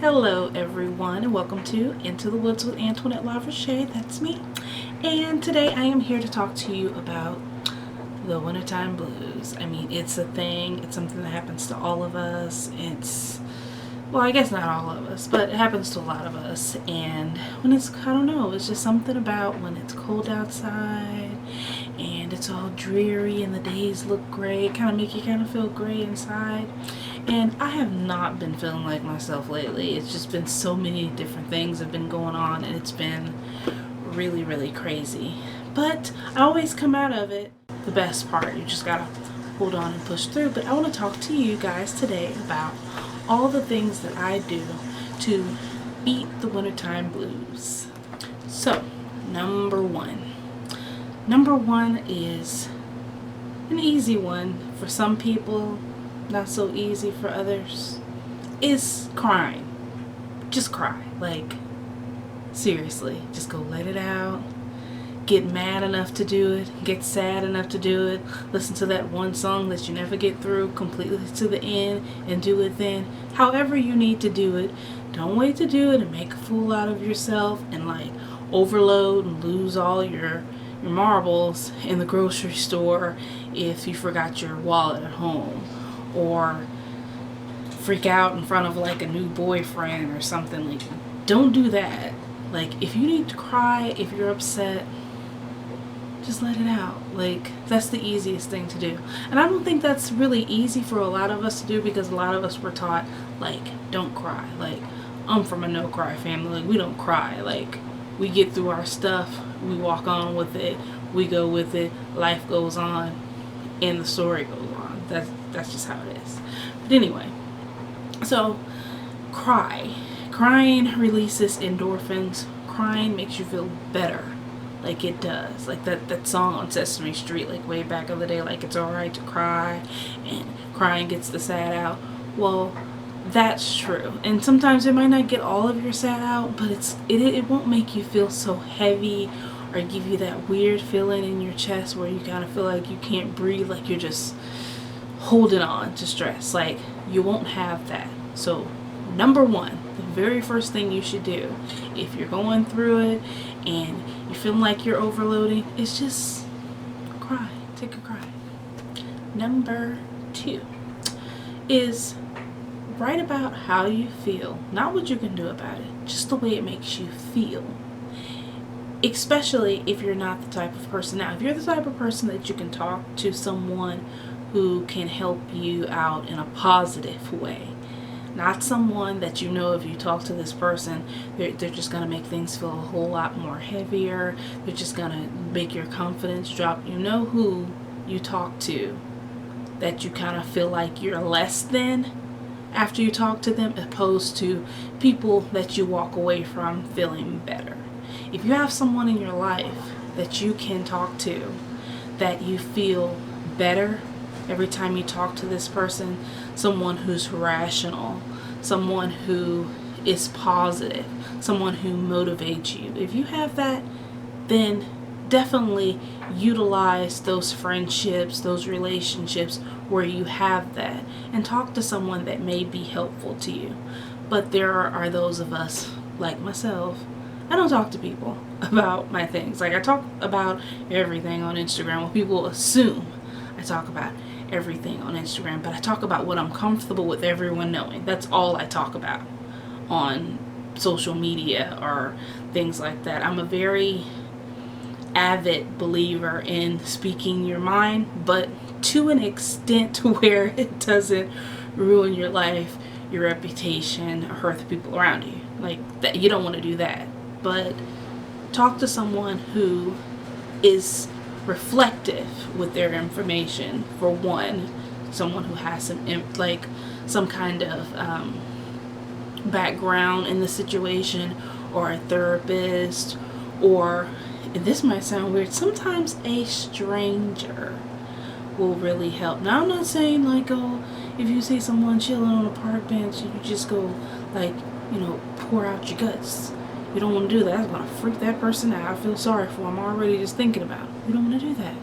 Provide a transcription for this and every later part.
Hello everyone and welcome to Into the Woods with Antoinette Lavoisier. That's me. And today I am here to talk to you about the wintertime blues. I mean, it's a thing. It's something that happens to all of us. Well, I guess not all of us, but it happens to a lot of us. And when it's, I don't know, it's just something about when it's cold outside and it's all dreary and the days look gray, kind of make you kind of feel gray inside. And I have not been feeling like myself lately. It's just been so many different things have been going on, and it's been really, really crazy. But I always come out of it the best part. You just gotta hold on and push through. But I want to talk to you guys today about all the things that I do to beat the wintertime blues. So, number one is an easy one for some people, not so easy for others, is crying. Just cry. Like, seriously, just go let it out. Get mad enough to do it, get sad enough to do it, listen to that one song that you never get through completely to the end and do it then. However you need to do it. Don't wait to do it and make a fool out of yourself and like overload and lose all your marbles in the grocery store if you forgot your wallet at home, or freak out in front of like a new boyfriend or something. Like, don't do that. Like, if you need to cry, if you're upset, just let it out. Like, that's the easiest thing to do. And I don't think that's really easy for a lot of us to do, because a lot of us were taught, like, don't cry. Like, I'm from a no cry family. Like, we don't cry. Like, we get through our stuff, we walk on with it, we go with it, life goes on, and the story goes on. That's just how it is. But anyway, so cry. Crying releases endorphins. Crying makes you feel better. Like, it does. Like that song on Sesame Street, like way back in the day, like, it's alright to cry and crying gets the sad out. Well, that's true. And sometimes it might not get all of your sad out, but it won't make you feel so heavy or give you that weird feeling in your chest where you kind of feel like you can't breathe, like you're just holding on to stress. Like, you won't have that. So number one, the very first thing you should do if you're going through it and you feel like you're overloading is just cry. Take a cry. Number two is write about how you feel, not what you can do about it, just the way it makes you feel. Especially if you're not the type of person. Now, if you're the type of person that you can talk to someone who can help you out in a positive way, not someone that you know if you talk to this person, they're just going to make things feel a whole lot more heavier. They're just going to make your confidence drop. You know who you talk to that you kind of feel like you're less than after you talk to them, opposed to people that you walk away from feeling better. If you have someone in your life that you can talk to, that you feel better every time you talk to this person, someone who's rational, someone who is positive, someone who motivates you. If you have that, then definitely utilize those friendships, those relationships where you have that, and talk to someone that may be helpful to you. But there are those of us, like myself, I don't talk to people about my things. Like, I talk about everything on Instagram. Well, people assume I talk about everything on Instagram, but I talk about what I'm comfortable with everyone knowing. That's all I talk about on social media or things like that. I'm a very avid believer in speaking your mind, but to an extent to where it doesn't ruin your life, your reputation, or hurt the people around you. Like, that, you don't want to do that. But talk to someone who is reflective with their information. For one, someone who has some kind of background in the situation, or a therapist, or, and this might sound weird, sometimes a stranger will really help. Now, I'm not saying like, oh, if you see someone chilling on a park bench, you just go like, pour out your guts. You don't want to do that. That's going to freak that person out. I feel sorry for them already just thinking about it. You don't want to do that.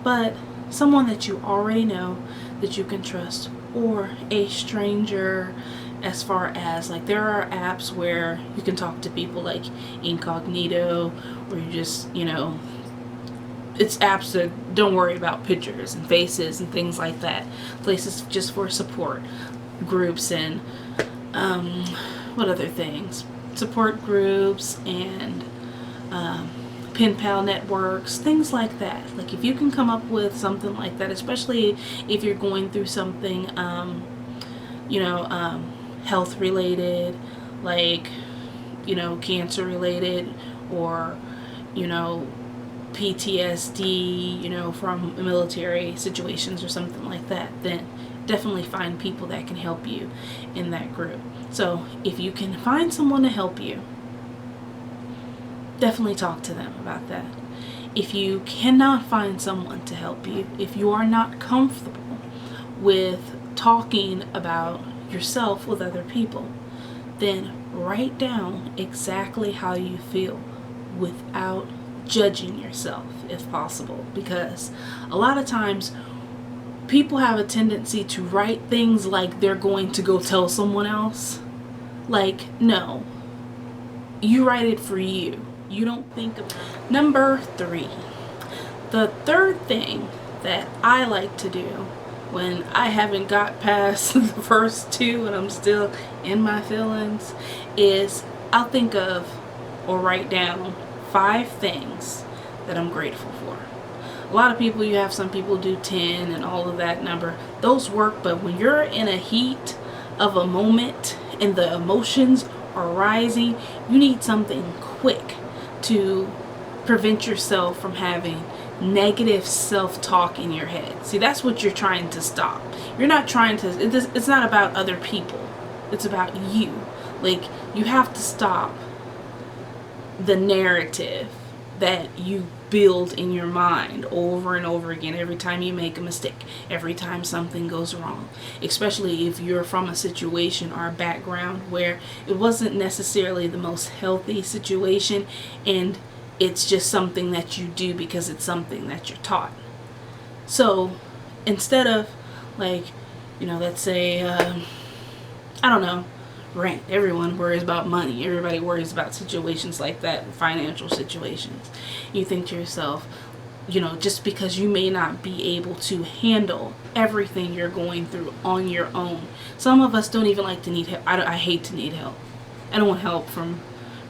But someone that you already know, that you can trust, or a stranger as far as like there are apps where you can talk to people like incognito, where you just, you know, it's apps that don't worry about pictures and faces and things like that. Places just for support groups and what other things? Support groups and pen pal networks, things like that. Like if you can come up with something like that, especially if you're going through something, you know, health related, like, you know, cancer related, or, you know, PTSD, you know, from military situations or something like that, then definitely find people that can help you in that group. So if you can find someone to help you, definitely talk to them about that. If you cannot find someone to help you, if you are not comfortable with talking about yourself with other people, then write down exactly how you feel without judging yourself if possible, because a lot of times people have a tendency to write things like they're going to go tell someone else. Like, no, you write it for you. You don't think about it. Number 3, the third thing that I like to do when I haven't got past the first 2 and I'm still in my feelings is I'll think of or write down 5 things that I'm grateful for. A lot of people, you have some people do 10 and all of that number. Those work, but when you're in a heat of a moment and the emotions are rising, you need something quick to prevent yourself from having negative self-talk in your head. See, that's what you're trying to stop. You're not trying to, it's not about other people. It's about you. Like, you have to stop the narrative that you build in your mind over and over again every time you make a mistake, every time something goes wrong, especially if you're from a situation or a background where it wasn't necessarily the most healthy situation and it's just something that you do because it's something that you're taught. So instead of, like, you know, let's say I don't know, rent. Everyone worries about money. Everybody worries about situations like that, financial situations. You think to yourself, you know, just because you may not be able to handle everything you're going through on your own. Some of us don't even like to need help. I hate to need help. I don't want help from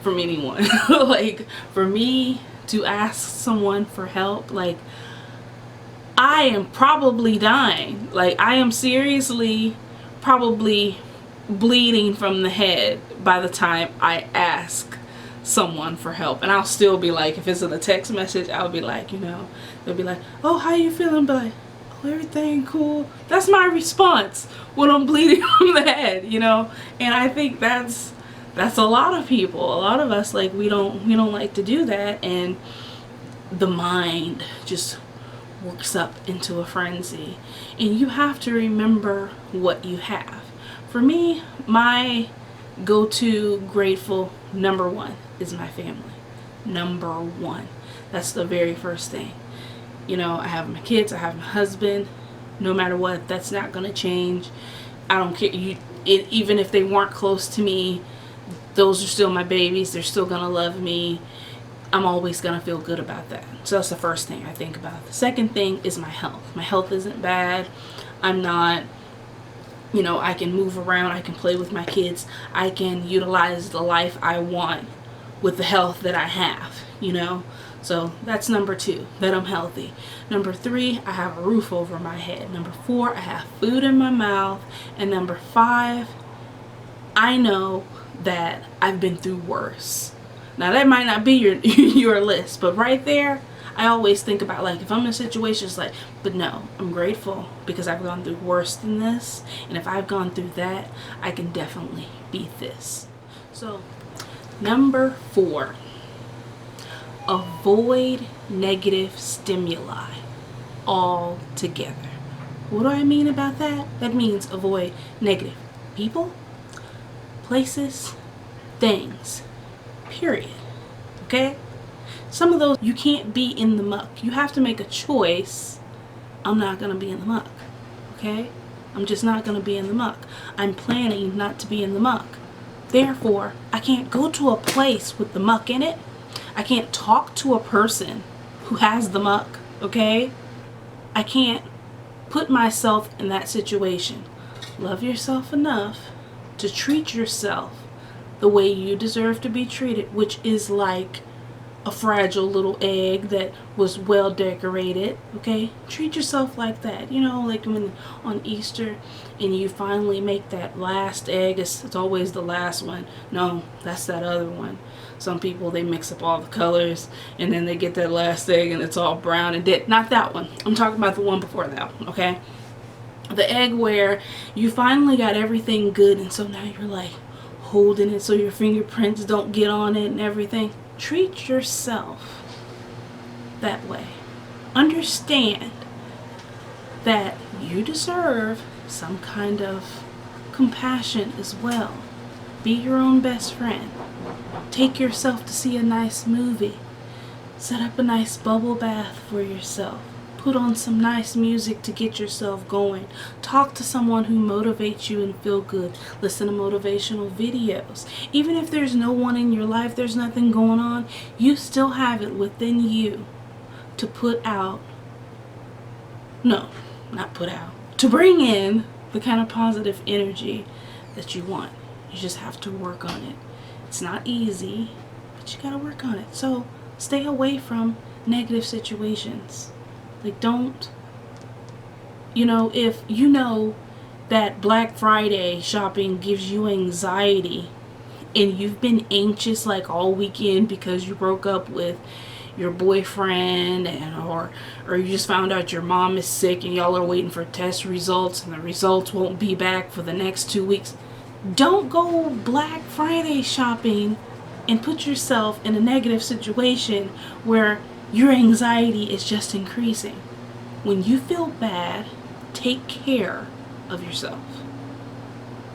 anyone. Like, for me to ask someone for help, like, I am probably dying. Like, I am seriously probably bleeding from the head by the time I ask someone for help. And I'll still be like, if it's in a text message, I'll be like, you know, they'll be like, oh, how you feeling? But like, oh, everything cool. That's my response when I'm bleeding from the head, you know. And I think that's a lot of people. A lot of us, like, we don't like to do that, and the mind just works up into a frenzy. And you have to remember what you have. For me, my go-to grateful number 1 is my family. Number 1. That's the very first thing. You know, I have my kids, I have my husband. No matter what, that's not going to change. I don't care. Even if they weren't close to me, those are still my babies. They're still going to love me. I'm always going to feel good about that. So that's the first thing I think about. The second thing is my health. My health isn't bad. I'm not, you know, I can move around, I can play with my kids, I can utilize the life I want with the health that I have, you know. So that's number 2, that I'm healthy. Number 3, I have a roof over my head. Number 4, I have food in my mouth. And number 5, I know that I've been through worse. Now that might not be your list, but right there, I always think about, like, if I'm in a situation, it's like, but no, I'm grateful because I've gone through worse than this. And if I've gone through that, I can definitely beat this. So, number 4, avoid negative stimuli altogether. What do I mean about that? That means avoid negative people, places, things, period. Okay? Some of those, you can't be in the muck. You have to make a choice. I'm not going to be in the muck. Okay? I'm just not going to be in the muck. I'm planning not to be in the muck. Therefore, I can't go to a place with the muck in it. I can't talk to a person who has the muck, okay? I can't put myself in that situation. Love yourself enough to treat yourself the way you deserve to be treated, which is like a fragile little egg that was well decorated, okay? Treat yourself like that. You know, like when on Easter and you finally make that last egg, it's always the last one. No, that's that other one. Some people, they mix up all the colors and then they get that last egg and it's all brown and dead. Not that one. I'm talking about the one before that, okay? The egg where you finally got everything good and so now you're like holding it so your fingerprints don't get on it and everything. Treat yourself that way. Understand that you deserve some kind of compassion as well. Be your own best friend. Take yourself to see a nice movie. Set up a nice bubble bath for yourself. Put on some nice music to get yourself going. Talk to someone who motivates you and feel good. Listen to motivational videos. Even if there's no one in your life, there's nothing going on, you still have it within you to put out, no, not put out, to bring in the kind of positive energy that you want. You just have to work on it. It's not easy, but you gotta work on it. So stay away from negative situations. Like, don't, you know, if you know that Black Friday shopping gives you anxiety and you've been anxious like all weekend because you broke up with your boyfriend or you just found out your mom is sick and y'all are waiting for test results and the results won't be back for the next 2 weeks, don't go Black Friday shopping and put yourself in a negative situation where your anxiety is just increasing. When you feel bad, take care of yourself.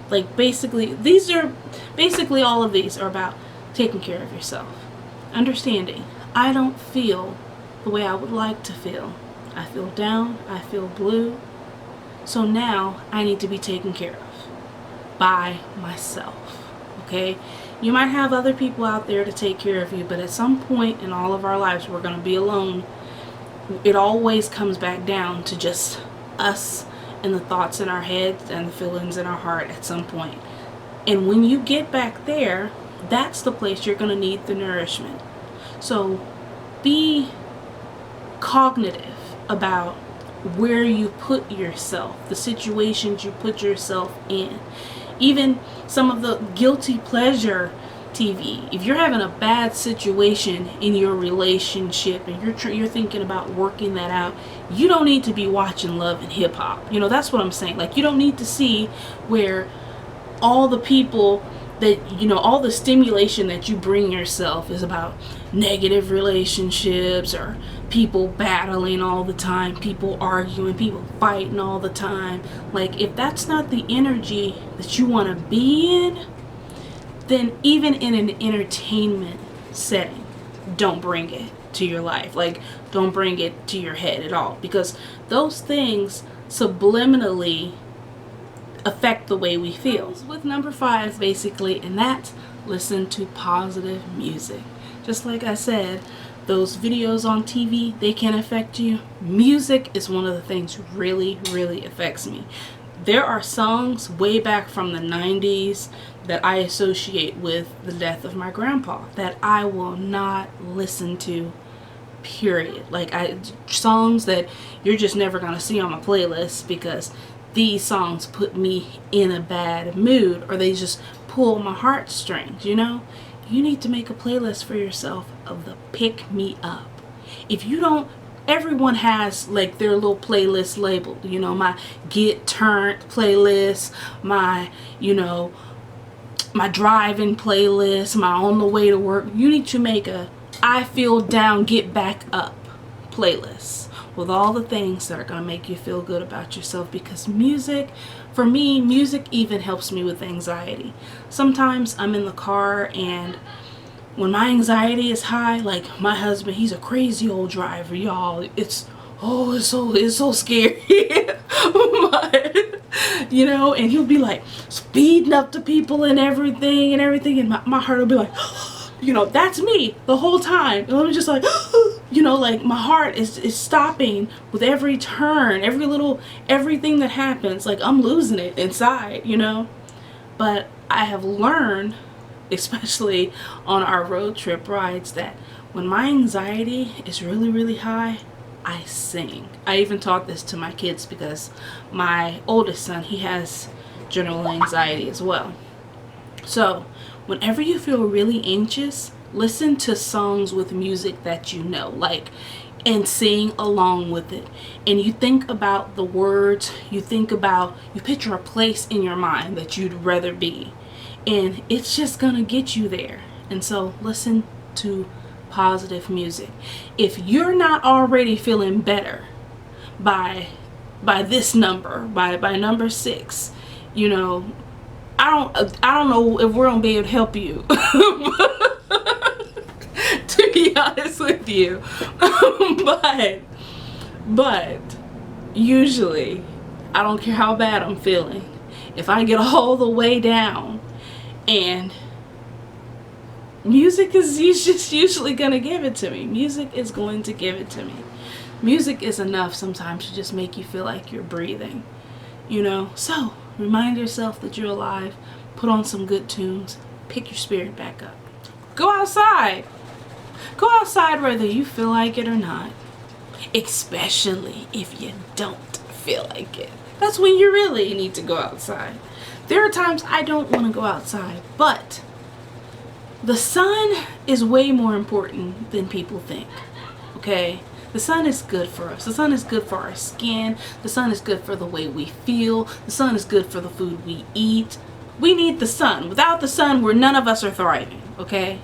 Like basically, all of these are about taking care of yourself. Understanding, I don't feel the way I would like to feel. I feel down, I feel blue. So now I need to be taken care of by myself, okay? You might have other people out there to take care of you, but at some point in all of our lives, we're going to be alone. It always comes back down to just us and the thoughts in our heads and the feelings in our heart at some point. And when you get back there, that's the place you're going to need the nourishment. So be cognitive about where you put yourself, the situations you put yourself in. Even some of the guilty pleasure TV. If you're having a bad situation in your relationship and you're thinking about working that out, you don't need to be watching Love and Hip Hop. You know, that's what I'm saying. Like, you don't need to see where all the people that, you know, all the stimulation that you bring yourself is about negative relationships or people battling all the time, people arguing, people fighting all the time. Like, if that's not the energy that you want to be in, then even in an entertainment setting, don't bring it to your life. Like, don't bring it to your head at all, because those things subliminally affect the way we feel. With number 5 basically, and that's listen to positive music. Just like I said, those videos on TV, they can affect you. Music is one of the things really affects me. There are songs way back from the 90s that I associate with the death of my grandpa that I will not listen to, period. Like, songs that you're just never gonna see on my playlist because these songs put me in a bad mood, or they just pull my heartstrings, you know? You need to make a playlist for yourself of the pick me up. If you don't, everyone has like their little playlist labeled, you know, my get turned playlist, my, you know, my driving playlist, my on the way to work. You need to make a I feel down, get back up playlist with all the things that are going to make you feel good about yourself, because music, for me, music even helps me with anxiety. Sometimes I'm in the car and when my anxiety is high, like my husband, he's a crazy old driver, y'all. It's oh, it's so scary. But, you know, and he'll be like speeding up to people and everything, and my heart will be like, you know, that's me the whole time. And I'm just like, you know, like my heart is stopping with every turn, everything that happens. Like I'm losing it inside, you know. But I have learned, especially on our road trip rides, that when my anxiety is really, really high, I sing. I even taught this to my kids because my oldest son, he has general anxiety as well. So whenever you feel really anxious, listen to songs with music that you know, like, and sing along with it. And you think about the words, you picture a place in your mind that you'd rather be. And it's just gonna get you there. And so listen to positive music. If you're not already feeling better by this number, by number 6, you know, I don't know if we're gonna be able to help you. To be honest with you. but usually, I don't care how bad I'm feeling, if I get all the way down, and music is just usually gonna give it to me. Music is going to give it to me. Music is enough sometimes to just make you feel like you're breathing, you know. So remind yourself that you're alive. Put on some good tunes. Pick your spirit back up. Go outside. Go outside whether you feel like it or not. Especially if you don't feel like it. That's when you really need to go outside. There are times I don't want to go outside, but the sun is way more important than people think. Okay? The sun is good for us. The sun is good for our skin. The sun is good for the way we feel. The sun is good for the food we eat. We need the sun. Without the sun, none of us are thriving. Okay?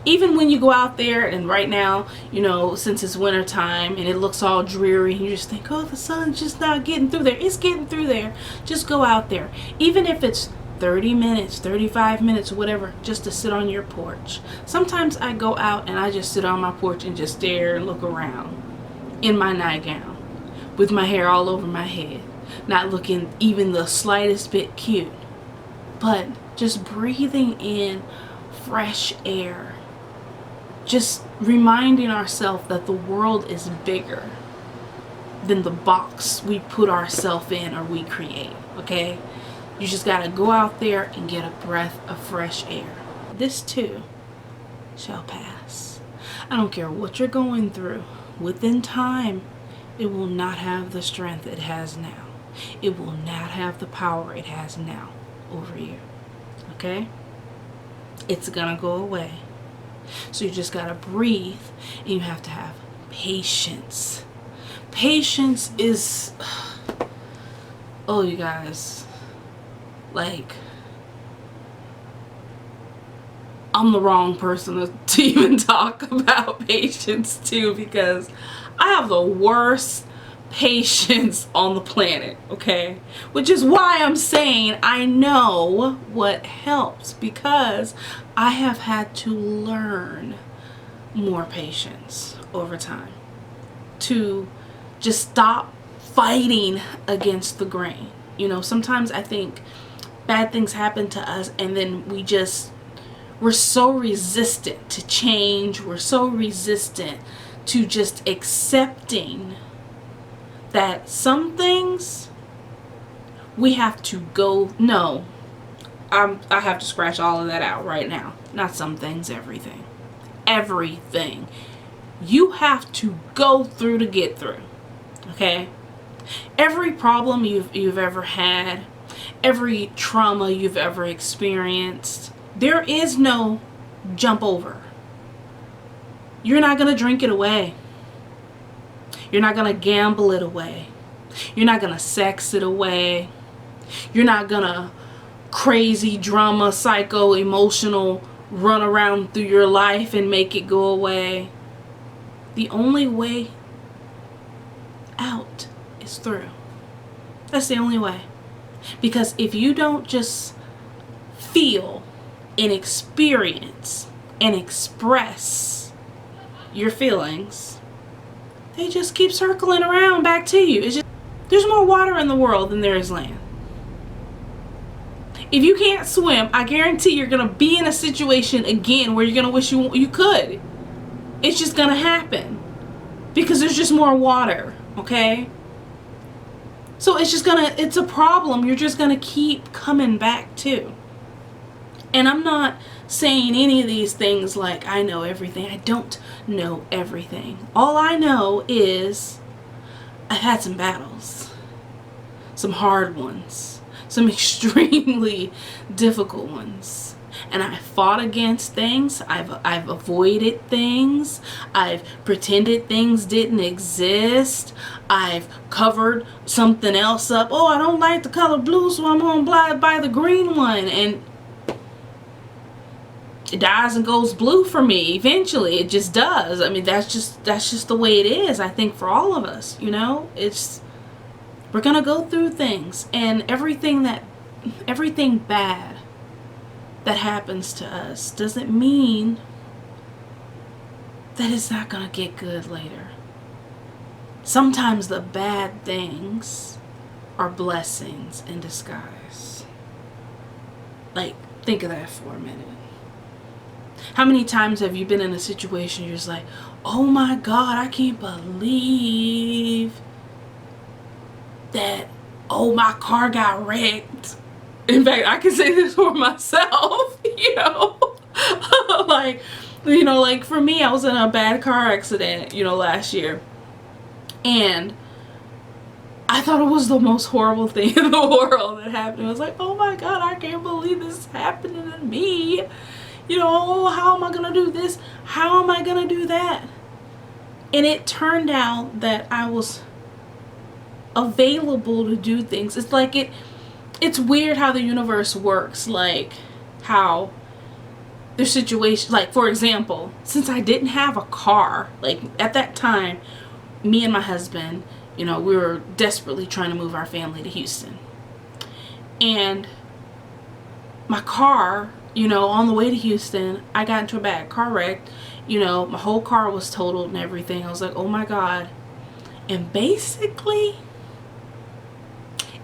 Even when you go out there, and right now, you know, since it's winter time and it looks all dreary, and you just think, oh, the sun's just not getting through there. It's getting through there. Just go out there. Even if it's 30 minutes, 35 minutes, whatever, just to sit on your porch. Sometimes I go out and I just sit on my porch and just stare and look around in my nightgown with my hair all over my head, not looking even the slightest bit cute, but just breathing in fresh air. Just reminding ourselves that the world is bigger than the box we put ourselves in or we create, okay? You just gotta go out there and get a breath of fresh air. This too shall pass. I don't care what you're going through. Within time, it will not have the strength it has now. It will not have the power it has now over you, okay? It's gonna go away. So you just gotta breathe, and you have to have patience. Patience is, oh, you guys, like, I'm the wrong person to even talk about patience too, because I have the worst patience on the planet, okay? Which is why I'm saying I know what helps, because I have had to learn more patience over time, to just stop fighting against the grain. You know, sometimes I think bad things happen to us, and then we're so resistant to change. We're so resistant to just accepting that some things we have to go, no, I have to scratch all of that out right now. Not some things, everything. Everything. You have to go through to get through. Okay? Every problem you've ever had, every trauma you've ever experienced, there is no jump over. You're not going to drink it away. You're not going to gamble it away. You're not going to sex it away. You're not going to crazy drama, psycho, emotional run around through your life and make it go away. The only way out is through. That's the only way. Because if you don't just feel and experience and express your feelings, they just keep circling around back to you. It's just, there's more water in the world than there is land. If you can't swim, I guarantee you're going to be in a situation again where you're going to wish you could. It's just going to happen. Because there's just more water, okay? So it's a problem you're just going to keep coming back to. And I'm not saying any of these things like I know everything. I don't know everything. All I know is I've had some battles. Some hard ones. Some extremely difficult ones. And I fought against things. I've avoided things. I've pretended things didn't exist. I've covered something else up. Oh, I don't like the color blue, so I'm gonna buy the green one. And it dies and goes blue for me eventually. It just does. I mean, that's just the way it is, I think, for all of us, you know? We're gonna go through things, and everything bad that happens to us doesn't mean that it's not gonna get good later. Sometimes the bad things are blessings in disguise. Like, think of that for a minute. How many times have you been in a situation you're just like, oh my God, I can't believe that, oh, my car got wrecked. In fact, I can say this for myself, you know. Like for me, I was in a bad car accident, last year. And I thought it was the most horrible thing in the world that happened. I was like, oh my God, I can't believe this is happening to me. How am I going to do this? How am I going to do that? And it turned out that I was available to do things. It's like it's weird how the universe works. Like how there's situations, like for example, since I didn't have a car, like at that time, me and my husband, we were desperately trying to move our family to Houston. And my car, on the way to Houston, I got into a bad car wreck. My whole car was totaled and everything. I was like, oh my God. And basically,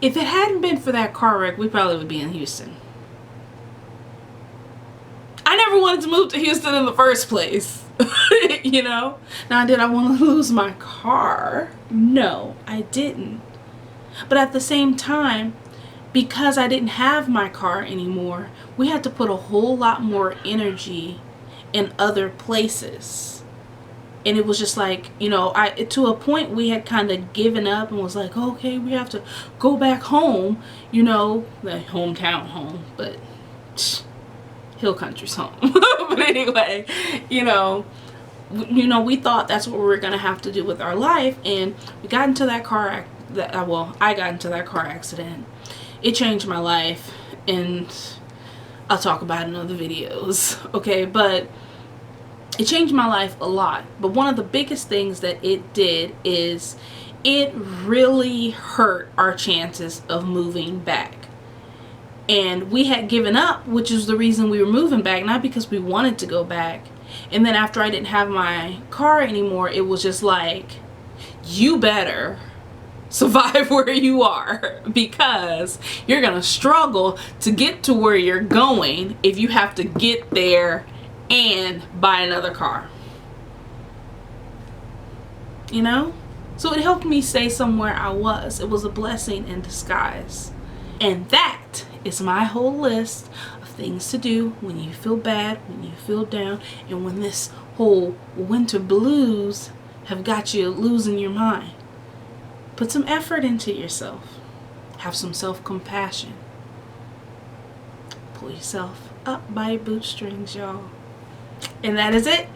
if it hadn't been for that car wreck, we probably would be in Houston. I never wanted to move to Houston in the first place. Now, did I want to lose my car? No, I didn't. But at the same time, because I didn't have my car anymore, we had to put a whole lot more energy in other places. And it was just like, to a point we had kind of given up and was like, okay, we have to go back home, the hometown home, but hill country's home. But anyway, we thought that's what we were going to have to do with our life. And we got into that car, I got into that car accident. It changed my life, and I'll talk about it in other videos, okay? But it changed my life a lot. But one of the biggest things that it did is it really hurt our chances of moving back. And we had given up, which is the reason we were moving back, not because we wanted to go back. And then after I didn't have my car anymore, it was just like, you better survive where you are, because you're gonna struggle to get to where you're going if you have to get there and buy another car. So it helped me stay somewhere I was. It was a blessing in disguise. And that is my whole list of things to do when you feel bad, when you feel down, and when this whole winter blues have got you losing your mind. Put some effort into yourself. Have some self-compassion. Pull yourself up by your bootstrings, y'all. And that is it.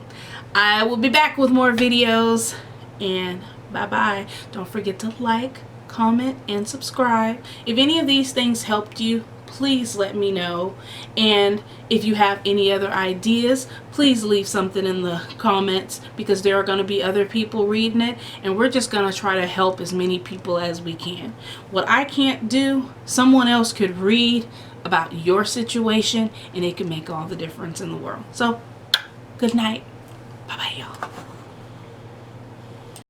I will be back with more videos. And bye-bye. Don't forget to like, comment, and subscribe. If any of these things helped you, please let me know. And if you have any other ideas, please leave something in the comments, because there are going to be other people reading it, and we're just going to try to help as many people as we can. What I can't do, someone else could read about your situation, and it can make all the difference in the world. So, good night. Bye-bye, y'all.